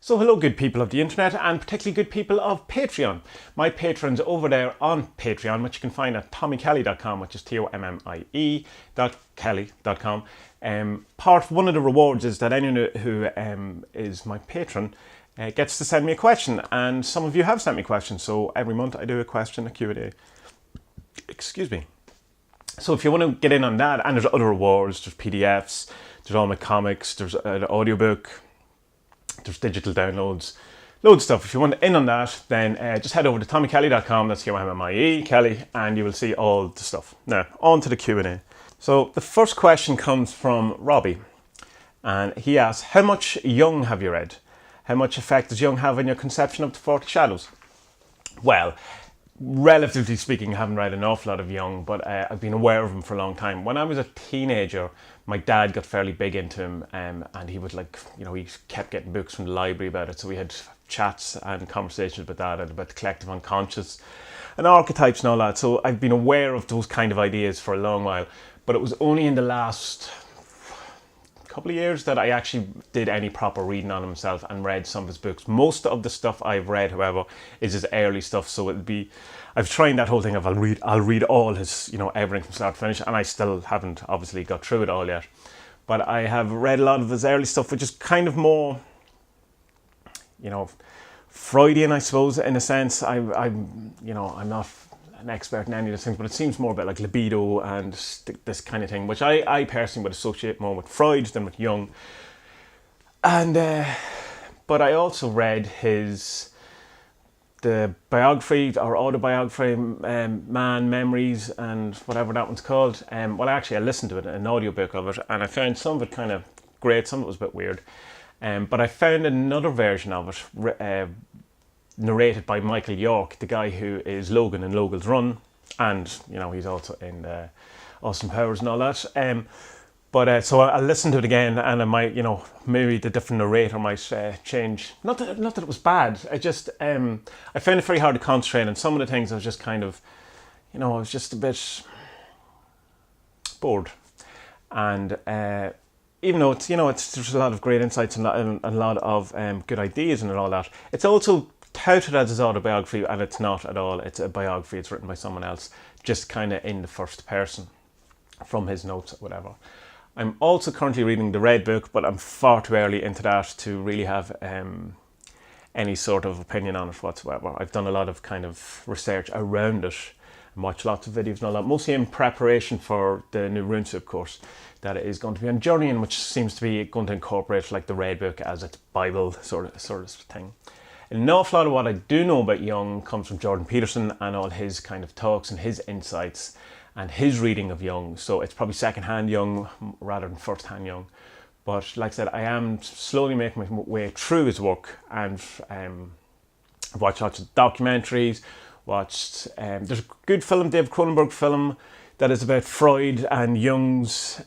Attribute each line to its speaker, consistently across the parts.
Speaker 1: So hello good people of the internet and particularly good people of Patreon. My patrons over there on Patreon, which you can find at tommykelly.com, which is TOMMIE.kelly.com. Part one of the rewards is that anyone who is my patron gets to send me a question, and some of you have sent me questions, so every month I do a question, a Q&A. Excuse me. So if you want to get in on that, and there's other rewards, there's PDFs, there's all my comics, there's an audiobook, there's digital downloads, loads of stuff. If you want in on that, then just head over to tommykelly.com, that's TOMMIE, Kelly, and you will see all the stuff. Now, on to the Q&A. So the first question comes from Robbie, and he asks, how much Jung have you read? How much effect does Jung have on your conception of the 40 Shadows? Well, relatively speaking, I haven't read an awful lot of Jung, but I've been aware of him for a long time. When I was a teenager, my dad got fairly big into him, and he would he kept getting books from the library about it. So we had chats and conversations about that and about the collective unconscious and archetypes and all that. So I've been aware of those kind of ideas for a long while, but it was only in the last couple of years that I actually did any proper reading on himself and read some of his books. Most of the stuff I've read, however, is his early stuff. So I've tried that whole thing of I'll read all his, everything from start to finish, and I still haven't obviously got through it all yet. But I have read a lot of his early stuff, which is kind of more, Freudian, I suppose, in a sense. I'm not an expert in any of those things, but it seems more about like libido and this kind of thing, which I personally would associate more with Freud than with Jung. And but I also read the biography or autobiography, Man, Memories, and whatever that one's called. I listened to it, an audiobook of it, and I found some of it kind of great, some of it was a bit weird. But I found another version of it narrated by Michael York, the guy who is Logan in Logan's Run, and he's also in Austin Powers and all that. So I listened to it again, and I might, maybe the different narrator might change. Not that it was bad. I just I found it very hard to concentrate, and some of the things I was just kind of, I was just a bit bored, and even though there's a lot of great insights and a lot of good ideas and all that, it's also touted as his autobiography, and it's not at all. It's a biography. It's written by someone else, just kind of in the first person from his notes or whatever. I'm also currently reading the Red Book, but I'm far too early into that to really have any sort of opinion on it whatsoever. I've done a lot of kind of research around it and watched lots of videos and all that, mostly in preparation for the new RuneSoup course that is going to be on Journeying, which seems to be going to incorporate like the Red Book as its Bible sort of thing. An awful lot of what I do know about Jung comes from Jordan Peterson and all his kind of talks and his insights and his reading of Jung. So it's probably second-hand Jung rather than first-hand Jung. But like I said, I am slowly making my way through his work, and I've watched lots of documentaries, there's a good film, David Cronenberg film, that is about Freud and Jung's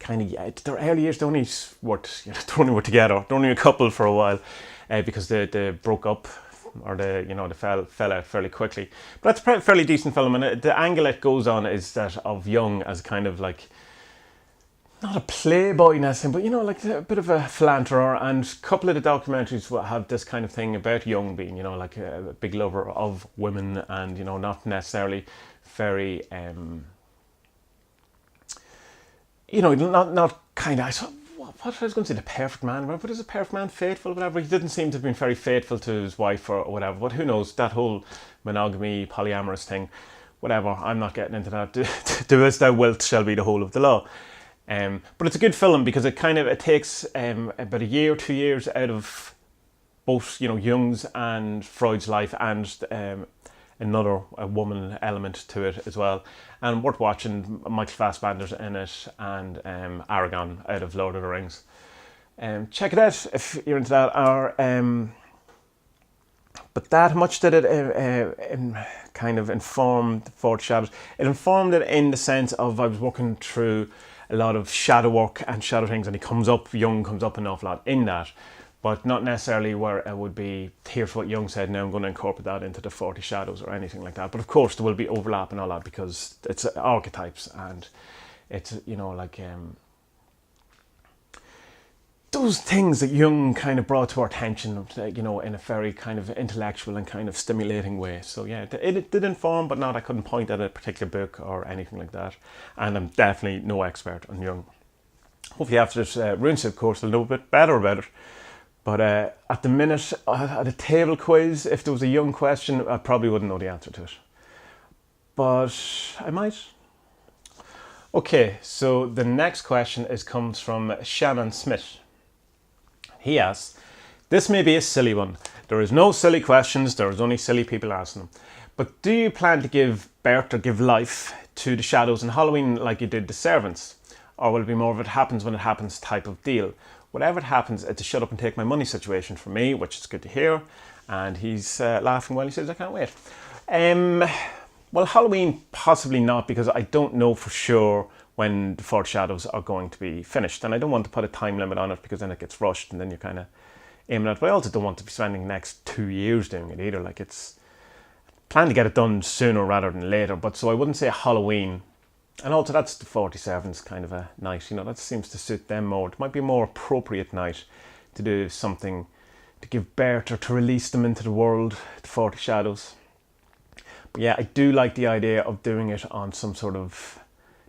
Speaker 1: their early years. They only were together. They're only a couple for a while because they broke up, or they fell out fairly quickly. But that's a fairly decent film, and the angle it goes on is that of Jung as kind of like, not a playboy necessarily, but like a bit of a philanderer. And a couple of the documentaries will have this kind of thing about Jung being, like a big lover of women, and not necessarily very not kind of, what I was going to say, the perfect man, but is a perfect man faithful, whatever? He didn't seem to have been very faithful to his wife or whatever, but who knows, that whole monogamy, polyamorous thing, whatever, I'm not getting into that. Do as thou wilt shall be the whole of the law. But it's a good film because it takes about a year or 2 years out of both, Jung's and Freud's life, and a woman element to it as well, and worth watching. Michael Fassbender's in it, and Aragorn out of Lord of the Rings. Check it out if you're into that. But that much did it kind of inform the 40 Shadows. It informed it in the sense of I was working through a lot of shadow work and shadow things, and Jung comes up an awful lot in that. But not necessarily where it would be, here's what Jung said, now I'm going to incorporate that into the 40 Shadows or anything like that. But of course there will be overlap and all that because it's archetypes, and it's, those things that Jung kind of brought to our attention, you know, in a very kind of intellectual and kind of stimulating way. So yeah, it did inform, but not, I couldn't point at a particular book or anything like that. And I'm definitely no expert on Jung. Hopefully after this RuneScape course I'll know a bit better about it. But at the minute, at a table quiz, if there was a Jung question, I probably wouldn't know the answer to it. But I might. Okay, so the next question comes from Shannon Smith. He asks, this may be a silly one. There is no silly questions, there is only silly people asking them. But do you plan to give birth or give life to the shadows in Halloween like you did the servants? Or will it be more of it happens when it happens type of deal? Whatever it happens, it's a shut up and take my money situation for me, which is good to hear. And he's laughing while he says, I can't wait. Well, Halloween, possibly not, because I don't know for sure when the 40 shadows are going to be finished. And I don't want to put a time limit on it because then it gets rushed and then you're kind of aiming at it. But I also don't want to be spending the next 2 years doing it either. Like, it's plan to get it done sooner rather than later. But so I wouldn't say Halloween. And also that's the 47's kind of a night, you know, that seems to suit them more. It might be a more appropriate night to do something to give birth or to release them into the world, the 40 shadows. But yeah, I do like the idea of doing it on some sort of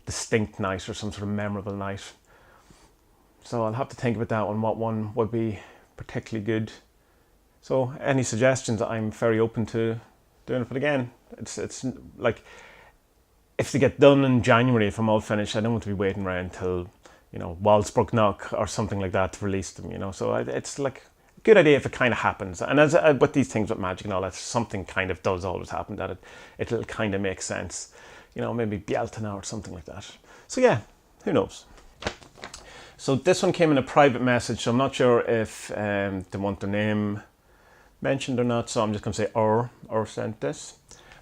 Speaker 1: distinct night or some sort of memorable night. So I'll have to think about that one, what one would be particularly good. So any suggestions, I'm very open to doing it. But again, it's like, if they get done in January, if I'm all finished, I don't want to be waiting around till, you know, Waldsbrook Knock or something like that to release them, you know. So it's like a good idea if it kind of happens. And as with these things with magic and all that, something kind of does always happen that it'll kind of make sense. You know, maybe Bealtaine or something like that. So yeah, who knows? So this one came in a private message, so I'm not sure if they want their name mentioned or not. So I'm just going to say or sent this.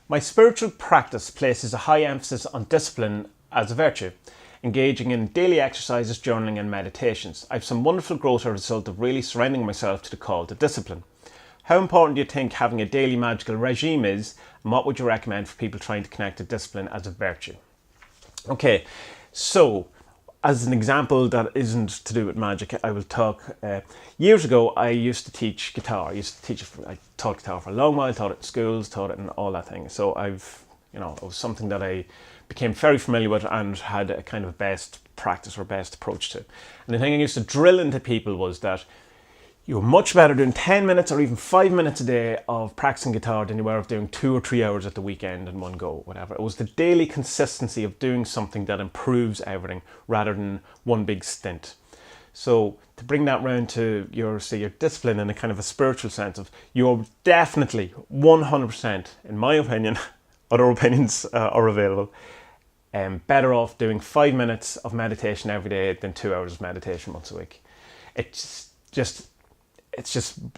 Speaker 1: My spiritual practice places a high emphasis on discipline as a virtue, engaging in daily exercises, journaling and meditations. I have some wonderful growth as a result of really surrendering myself to the call to discipline. How important do you think having a daily magical regime is, and what would you recommend for people trying to connect to discipline as a virtue? Okay, so as an example that isn't to do with magic, I will talk. Years ago, I used to teach guitar. I taught guitar for a long while, taught it in schools, taught it in all that thing. So it was something that I became very familiar with and had a kind of best practice or best approach to. And the thing I used to drill into people was that you're much better doing 10 minutes or even 5 minutes a day of practicing guitar than you were of doing 2 or 3 hours at the weekend in one go, whatever. It was the daily consistency of doing something that improves everything rather than one big stint. So to bring that round to your discipline in a kind of a spiritual sense of, you're definitely 100%, in my opinion, other opinions are available, better off doing 5 minutes of meditation every day than 2 hours of meditation once a week. It's just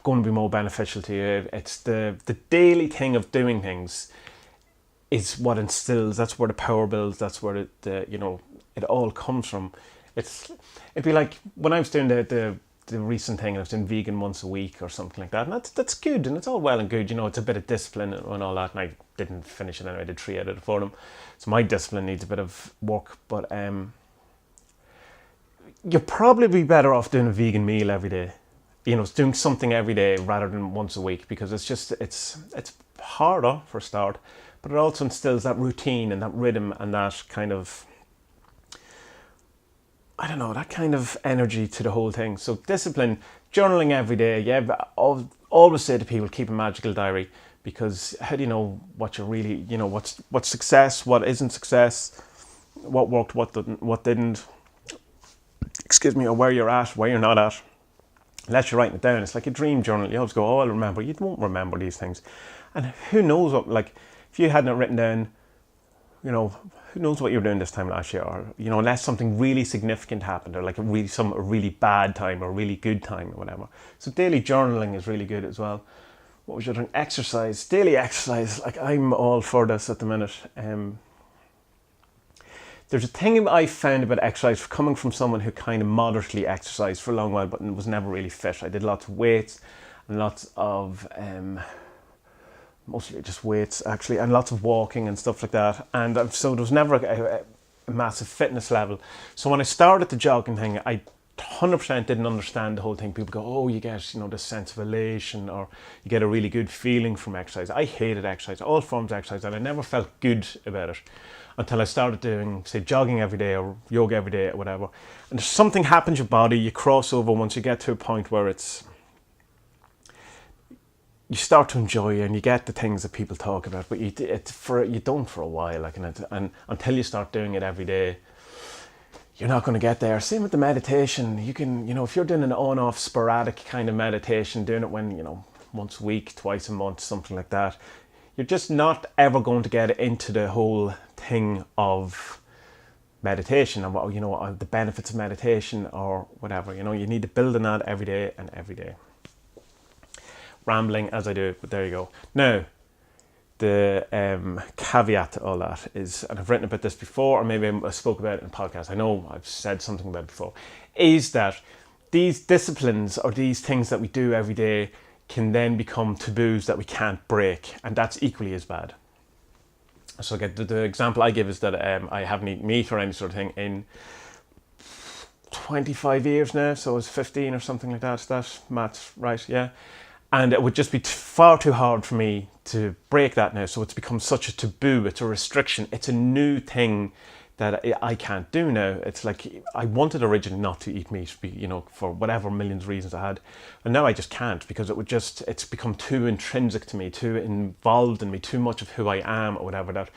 Speaker 1: going to be more beneficial to you. It's the daily thing of doing things is what instills. That's where the power builds. That's where it all comes from. It'd be like when I was doing the recent thing, I was doing vegan once a week or something like that, and that's good, and it's all well and good. You know, it's a bit of discipline and all that. And I didn't finish it anyway. I did 3 out of 4 of them, so my discipline needs a bit of work. But you'll probably be better off doing a vegan meal every day. You know, doing something every day rather than once a week, because it's harder for a start, but it also instills that routine and that rhythm and that kind of, I don't know, that kind of energy to the whole thing. So discipline, journaling every day. Yeah, I'll always say to people, keep a magical diary, because how do you know what you're really, you know, what's success, what isn't success, what worked, what didn't, excuse me, or where you're at, where you're not at. Unless you're writing it down, it's like a dream journal. You always go, oh, I'll remember. You won't remember these things. And who knows what, like, if you hadn't written down, you know, who knows what you were doing this time last year, or, you know, unless something really significant happened, or like a really bad time or a really good time or whatever. So daily journaling is really good as well. What was your doing? Exercise, daily exercise. Like, I'm all for this at the minute. There's a thing I found about exercise coming from someone who kind of moderately exercised for a long while but was never really fit. I did lots of weights and lots of, mostly just weights actually, and lots of walking and stuff like that. And so there was never a massive fitness level. So when I started the jogging thing, I 100% didn't understand the whole thing. People go, oh, you get, this sense of elation, or you get a really good feeling from exercise. I hated exercise, all forms of exercise, and I never felt good about it until I started doing, say, jogging every day or yoga every day or whatever. And something happens to your body, you cross over once you get to a point where you start to enjoy it and you get the things that people talk about, but you don't for a while, and until you start doing it every day, you're not going to get there. Same with the meditation. You can, if you're doing an on-off sporadic kind of meditation, doing it when, once a week, twice a month, something like that, you're just not ever going to get into the whole thing of meditation and what, the benefits of meditation or whatever. You need to build on that every day and every day. Rambling as I do, but there you go. Now, the caveat to all that is, and I've written about this before, or maybe I spoke about it in a podcast, I know I've said something about it before, is that these disciplines or these things that we do every day can then become taboos that we can't break, and that's equally as bad. So the example I give is that I haven't eaten meat or any sort of thing in 25 years now, so it was 15 or something like that. Is that maths right? Yeah. And it would just be far too hard for me to break that now. So it's become such a taboo. It's a restriction. It's a new thing that I can't do now. It's like I wanted originally not to eat meat, for whatever millions of reasons I had. And now I just can't, because it's become too intrinsic to me, too involved in me, too much of who I am or whatever. That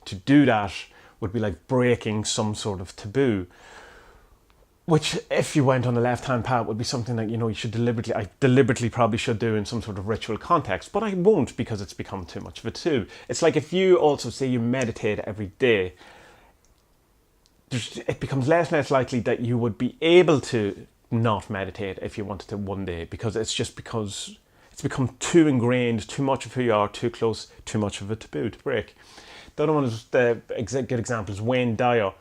Speaker 1: to do that would be like breaking some sort of taboo. Which, if you went on the left-hand path, would be something that, you should I deliberately probably should do in some sort of ritual context, but I won't, because it's become too much of a taboo. It's like if you also say you meditate every day, it becomes less and less likely that you would be able to not meditate if you wanted to one day, because it's become too ingrained, too much of who you are, too close, too much of a taboo to break. The other one is, the good example is Wayne Dyer.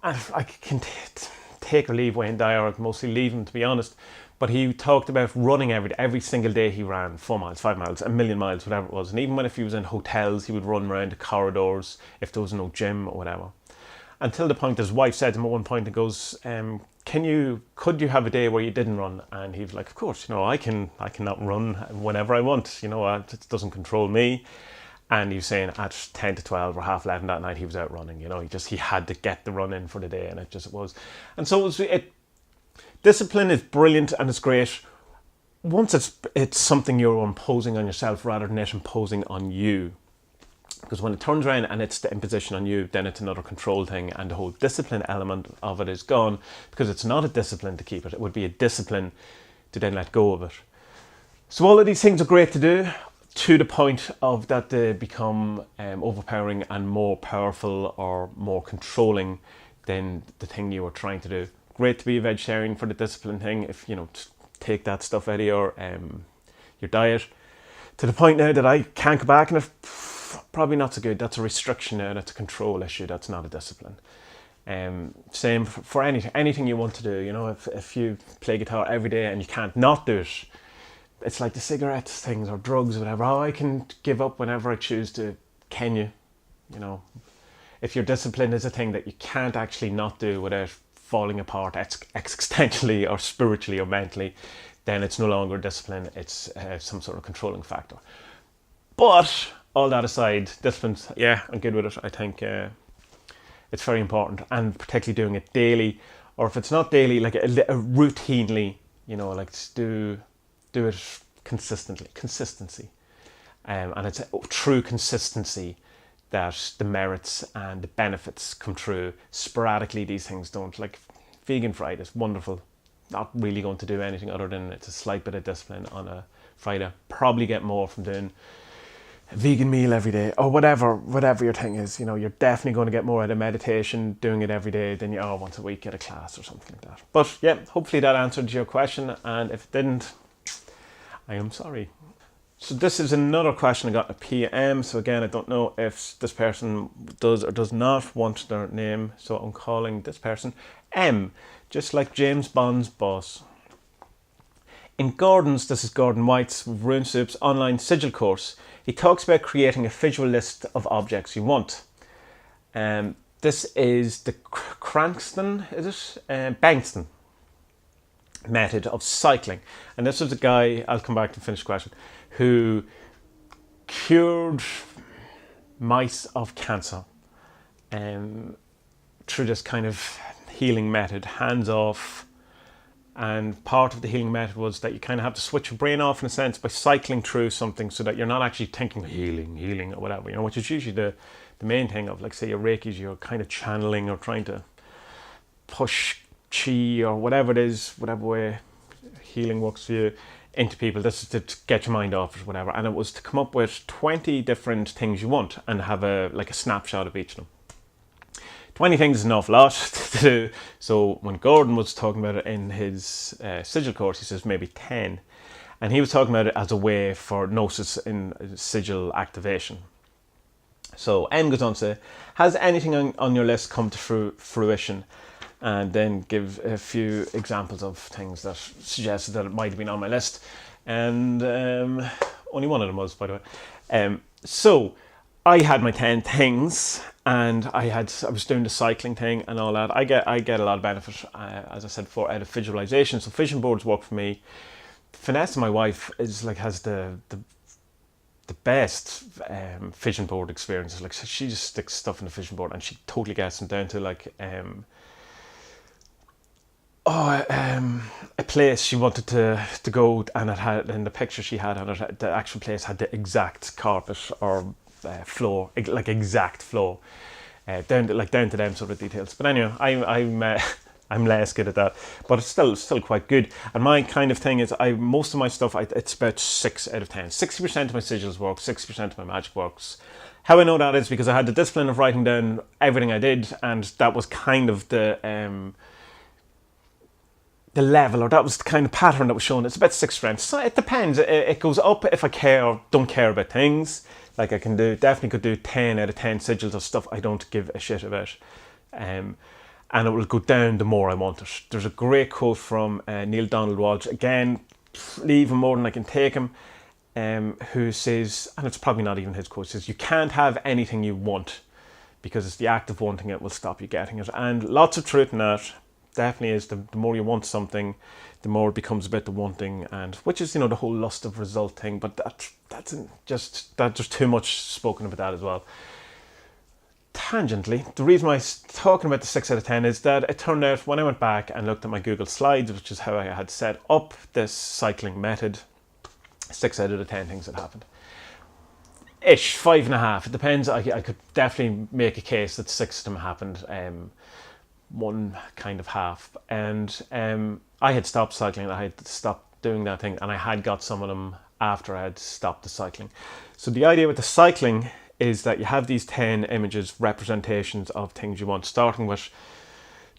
Speaker 1: And I can take or leave Wayne Dyer. I'd mostly leave him, to be honest, but he talked about running every single day. He ran 4 miles, 5 miles, a million miles, whatever it was. And even if he was in hotels, he would run around the corridors if there was no gym or whatever, until the point his wife said to him at one point, and goes, could you have a day where you didn't run? And he was like, of course, I cannot run whenever I want, it doesn't control me. And he was saying at 10 to 12 or half 11 that night, he was out running. He had to get the run in for the day, and it was. And so discipline is brilliant and it's great once it's something you're imposing on yourself rather than it imposing on you. Because when it turns around and it's the imposition on you, then it's another control thing, and the whole discipline element of it is gone, because it's not a discipline to keep it. It would be a discipline to then let go of it. So all of these things are great to do, to the point of that they become overpowering and more powerful or more controlling than the thing you were trying to do. Great to be a vegetarian for the discipline thing, if take that stuff out of your diet. To the point now that I can't go back, and it's probably not so good. That's a restriction now. That's a control issue. That's not a discipline. Same for anything you want to do. If you play guitar every day and you can't not do it, it's like the cigarettes things or drugs or whatever. Oh, I can give up whenever I choose to. Can you? If your discipline is a thing that you can't actually not do without falling apart existentially or spiritually or mentally, then it's no longer discipline. It's some sort of controlling factor. But all that aside, discipline, yeah, I'm good with it. I think it's very important, and particularly doing it daily, or if it's not daily, like routinely, like do it consistently. Consistency, and it's a true consistency that the merits and the benefits come through. Sporadically, these things don't. Like vegan Friday is wonderful. Not really going to do anything other than it's a slight bit of discipline on a Friday. Probably get more from doing a vegan meal every day, or whatever your thing is. You're definitely going to get more out of meditation doing it every day than you once a week at a class or something like that. But yeah, hopefully that answered your question, and if it didn't, I am sorry. So this is another question I got in a PM. So again, I don't know if this person does or does not want their name, so I'm calling this person M, just like James Bond's boss. In Gordon's, this is Gordon White's Rune Soup's online sigil course, he talks about creating a visual list of objects you want. This is the Bengston. method of cycling. And this was a guy, I'll come back to finish the question, who cured mice of cancer through this kind of healing method, hands off. And part of the healing method was that you kind of have to switch your brain off in a sense by cycling through something, so that you're not actually thinking healing or whatever, which is usually the main thing of, like, say your Reiki's, you're kind of channeling or trying to push chi or whatever it is, whatever way healing works for you, into people. This is to get your mind off or whatever. And it was to come up with 20 different things you want and have a snapshot of each of them. 20 things is an awful lot to do. So when Gordon was talking about it in his sigil course, he says maybe 10. And he was talking about it as a way for gnosis in sigil activation. So M goes on to say, has anything on your list come to fruition? And then give a few examples of things that suggested that it might have been on my list. And only one of them was, by the way. So I had my 10 things, and I was doing the cycling thing and all that. I get a lot of benefit, as I said before, out of visualization. So vision boards work for me. Finesse, my wife, has the best vision board experiences. Like, she just sticks stuff in the vision board and she totally gets them down to a place she wanted to go, and it had, in the picture she had on it, the actual place had the exact carpet or floor, like exact floor, down to them sort of details. But anyway, I'm less good at that, but it's still quite good. And my kind of thing is, most of my stuff, it's about 6 out of 10. 60% of my sigils work, 60% of my magic works. How I know that is because I had the discipline of writing down everything I did, and that was kind of the level, or that was the kind of pattern that was shown. It's about 6 strengths. So it depends. It goes up if I care or don't care about things. Like, I definitely could do 10 out of 10 sigils of stuff I don't give a shit about. And it will go down the more I want it. There's a great quote from Neil Donald Walsh, again, even more than I can take him, who says, and it's probably not even his quote, says, you can't have anything you want, because it's the act of wanting it will stop you getting it. And lots of truth in that. Definitely is. The more you want something, the more it becomes about the wanting, and which is, the whole lust of result thing. But that's just too much spoken about that as well. Tangentially, the reason why I'm talking about the 6 out of 10 is that it turned out, when I went back and looked at my Google Slides, which is how I had set up this cycling method, 6 out of the 10 things that happened. 5.5. It depends. I could definitely make a case that 6 of them happened. One kind of half, and I had stopped cycling. I had stopped doing that thing, and I had got some of them after I had stopped the cycling. So the idea with the cycling is that you have these 10 images, representations of things you want, starting with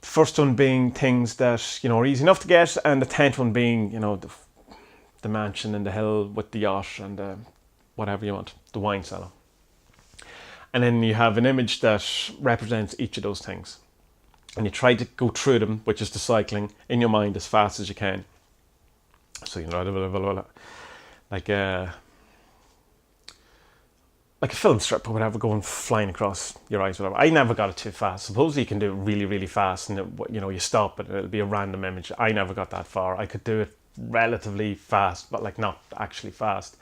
Speaker 1: the first one being things that are easy enough to get, and the 10th one being the mansion in the hill with the yacht and whatever you want, the wine cellar. And then you have an image that represents each of those things. And you try to go through them, which is the cycling, in your mind as fast as you can. So like a film strip or whatever, going flying across your eyes, whatever. I never got it too fast. Supposedly you can do it really, really fast, and you stop and it'll be a random image. I never got that far. I could do it relatively fast, but not actually fast.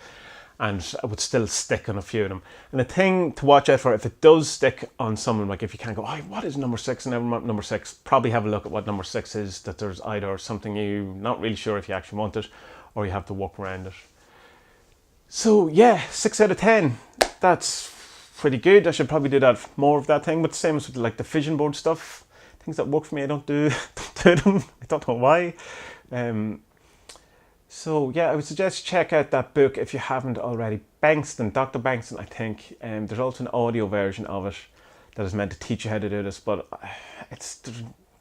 Speaker 1: And I would still stick on a few of them. And the thing to watch out for, if it does stick on someone, like if you can't go, what is number 6 and number 6, probably have a look at what number 6 is, that there's either something you're not really sure if you actually want it, or you have to work around it. So yeah, 6 out of 10. That's pretty good. I should probably do that, more of that thing, but the same as with the vision board stuff. Things that work for me, I don't do them. I don't know why. So yeah, I would suggest check out that book if you haven't already. Dr. Bengston, I think. There's also an audio version of it that is meant to teach you how to do this, but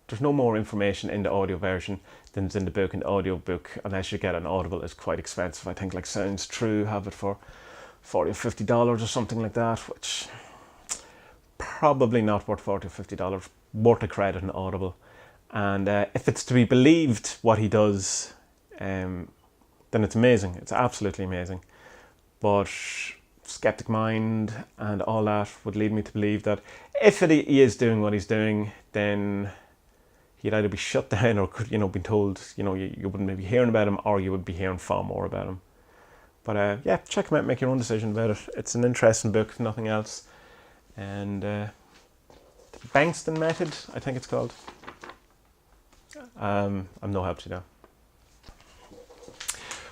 Speaker 1: there's no more information in the audio version than is in the book. And the audio book, unless you get an Audible, is quite expensive. I think Sounds True have it for $40 or $50 or something like that, which probably not worth $40 or $50. Worth a credit in Audible. And if it's to be believed what he does, then it's amazing. It's absolutely amazing. But skeptic mind and all that would lead me to believe that if he is doing what he's doing, then he'd either be shut down or could, been told, you wouldn't maybe hearing about him, or you would be hearing far more about him. But yeah, check him out, make your own decision about it. It's an interesting book, if nothing else. And the Bengston method, I think it's called. I'm no help to you now.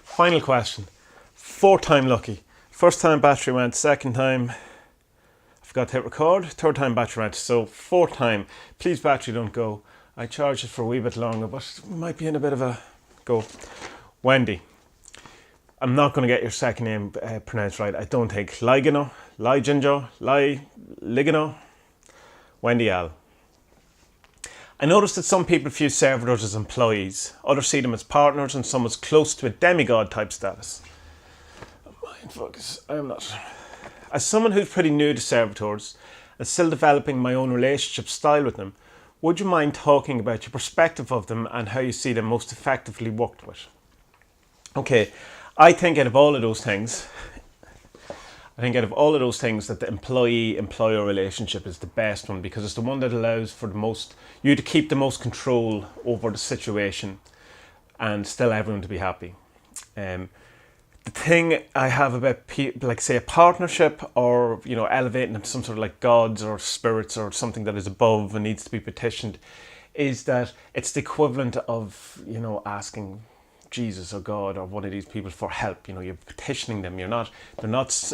Speaker 1: Final question. 4th time lucky. First time battery went, second time I forgot to hit record, third time battery went. So 4th time, please battery don't go. I charged it for a wee bit longer, but it might be in a bit of a go. Wendy. I'm not going to get your second name pronounced right. I don't think. Ligino, Ligino, Wendy L. I noticed that some people view servitors as employees, others see them as partners, and some as close to a demigod type status. Mindfocus, I'm not. As someone who's pretty new to servitors and still developing my own relationship style with them, would you mind talking about your perspective of them and how you see them most effectively worked with? Okay, I think out of all of those things, that the employee-employer relationship is the best one, because it's the one that allows for you to keep the most control over the situation and still everyone to be happy. The thing I have about people, like say a partnership, or elevating them to some sort of like gods or spirits or something that is above and needs to be petitioned, is that it's the equivalent of asking Jesus or God or one of these people for help. You're petitioning them. And that's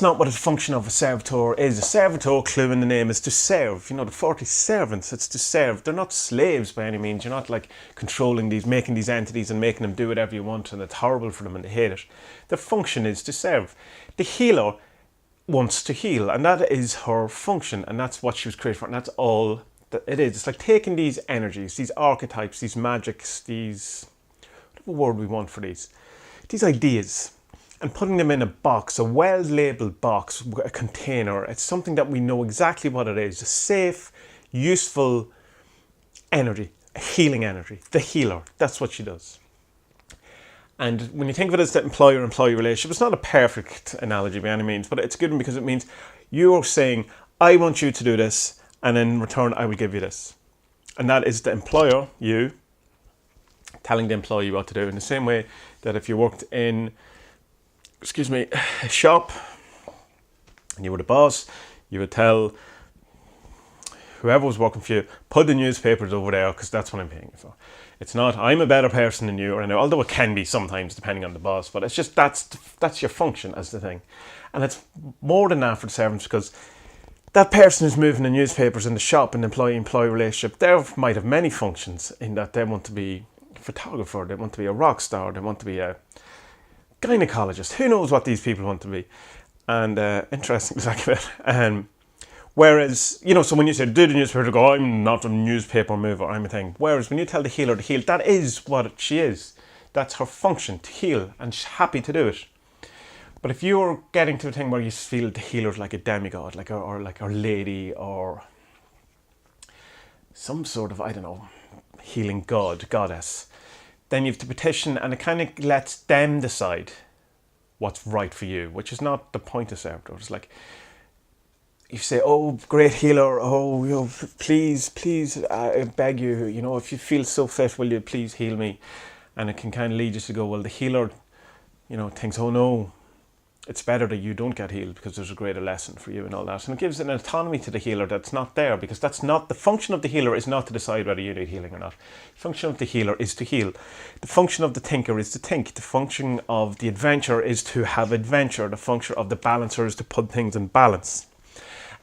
Speaker 1: not what a function of a servitor is. A servitor, clue in the name, is to serve. The 40 servants, it's to serve. They're not slaves by any means. You're not like controlling these, making these entities and making them do whatever you want, and it's horrible for them and they hate it. Their function is to serve. The healer wants to heal, and that is her function, and that's what she was created for, and that's all that it is. It's like taking these energies, these archetypes, these magics, whatever word we want for these ideas, and putting them in a box, a well-labelled box, a container. It's something that we know exactly what it is. A safe, useful energy, a healing energy. The healer, that's what she does. And when you think of it as the employer-employee relationship, it's not a perfect analogy by any means, but it's a good one because it means you're saying, I want you to do this, and in return, I will give you this. And that is the employer, you, telling the employee what to do, in the same way that if you worked in a shop and you were the boss, you would tell whoever was working for you, put the newspapers over there because that's what I'm paying you for. It's not, I'm a better person than you, although it can be sometimes depending on the boss, but it's just that's your function as the thing. And it's more than that for the servants, because that person who's moving the newspapers in the shop, an employee-employee relationship, they might have many functions in that they want to be a photographer, they want to be a rock star, they want to be a gynecologist. Who knows what these people want to be? And interesting to talk about. Whereas, so when you say, do the newspaper, they go, I'm not a newspaper mover, I'm a thing. Whereas when you tell the healer to heal, that is what she is. That's her function, to heal, and she's happy to do it. But if you're getting to a thing where you feel the healer's like a demigod, or like our lady, or some sort of, healing goddess, then you have to petition, and it kind of lets them decide what's right for you, which is not the point of servitors. It's like, you say, oh, great healer, please, I beg you, if you feel so fit, will you please heal me? And it can kind of lead you to go, well, the healer, thinks, oh no, it's better that you don't get healed because there's a greater lesson for you and all that. And it gives an autonomy to the healer that's not there, because that's not, the function of the healer is not to decide whether you need healing or not. The function of the healer is to heal. The function of the thinker is to think. The function of the adventurer is to have adventure. The function of the balancer is to put things in balance.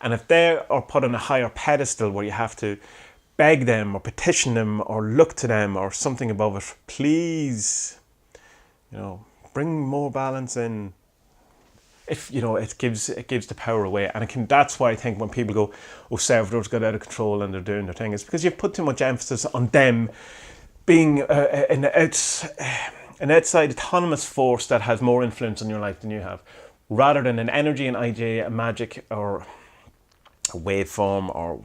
Speaker 1: And if they are put on a higher pedestal where you have to beg them or petition them or look to them or something above it, please, bring more balance in. If it gives the power away, and that's why I think when people go, oh, servitors got out of control and they're doing their thing, it's because you've put too much emphasis on them being an outside autonomous force that has more influence on your life than you have, rather than an energy, an idea, a magic, or a waveform, or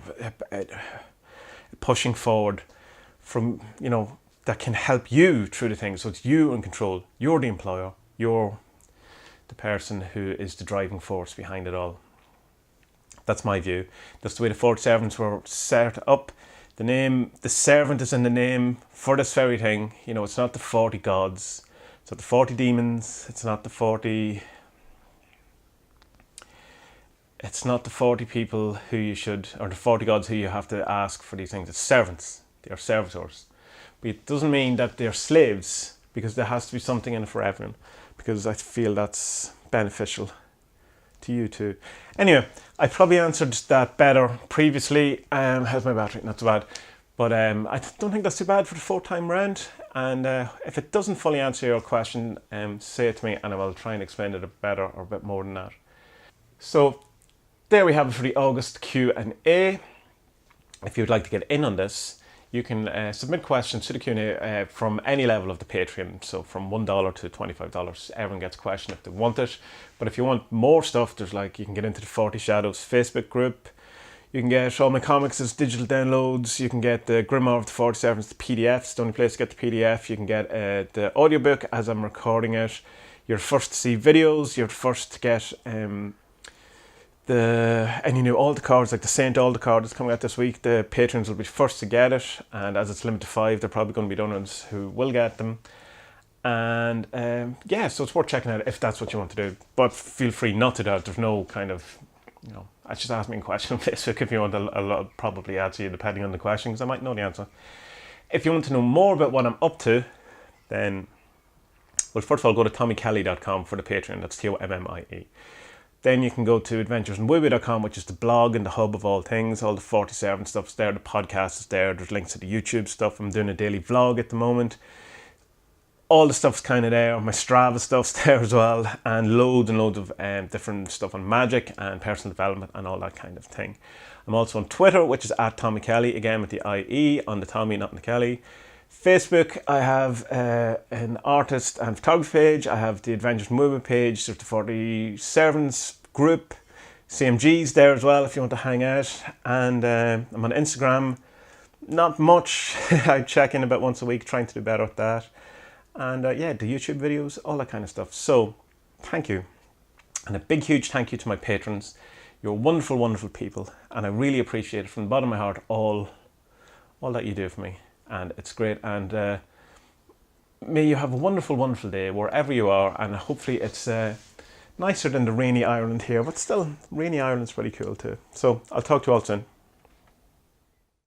Speaker 1: pushing forward from, that can help you through the thing. So it's you in control. You're the employer. You're the person who is the driving force behind it all. That's my view. That's the way the 40 servants were set up. The name, the servant is in the name for this very thing. You know, it's not the 40 gods. It's not the 40 demons. It's not the 40 people who you should, or the 40 gods who you have to ask for these things. It's servants. They are servitors. But it doesn't mean that they're slaves, because there has to be something in it for everyone. Because I feel that's beneficial to you too. Anyway, I probably answered that better previously. How's my battery? Not so bad. But I don't think that's too bad for the 4th time round. And if it doesn't fully answer your question, say it to me and I will try and explain it a bit better or a bit more than that. So there we have it for the August Q&A. If you'd like to get in on this, you can submit questions to the Q&A from any level of the Patreon. So from $1 to $25, everyone gets a question if they want it. But if you want more stuff, there's you can get into the 40 Shadows Facebook group. You can get all my comics as digital downloads. You can get the Grimoire of the 40 Servants, the PDF. It's the only place to get the PDF. You can get the audiobook as I'm recording it. You're first to see videos. You're first to get all the cards, like the Saint Alda card that's coming out this week. The patrons will be first to get it, and as it's limited to 5, they're probably going to be the ones who will get them. And so it's worth checking out if that's what you want to do. But feel free not to do it. There's no kind of, just ask me a question on Facebook if you want. I'll probably answer you depending on the question, because I might know the answer. If you want to know more about what I'm up to, then, well, first of all, go to tommykelly.com for the Patreon. That's TOMMIE. Then you can go to adventuresandwoowie.com, which is the blog and the hub of all things. All the 47 stuff's there, the podcast is there, there's links to the YouTube stuff. I'm doing a daily vlog at the moment. All the stuff's kind of there. My Strava stuff's there as well, and loads of different stuff on magic and personal development and all that kind of thing. I'm also on Twitter, which is at Tommy Kelly, again with the IE on the Tommy, not on the Kelly. Facebook, I have an artist and photography page. I have the Adventures and Movement page. There's the 40 Servants group. CMG's there as well if you want to hang out. And I'm on Instagram. Not much. I check in about once a week, trying to do better at that. And the YouTube videos, all that kind of stuff. So, thank you. And a big, huge thank you to my patrons. You're wonderful, wonderful people. And I really appreciate it from the bottom of my heart, all that you do for me. And it's great, and may you have a wonderful, wonderful day wherever you are, and hopefully it's nicer than the rainy Ireland here, but still, rainy Ireland's pretty cool too. So I'll talk to you all soon.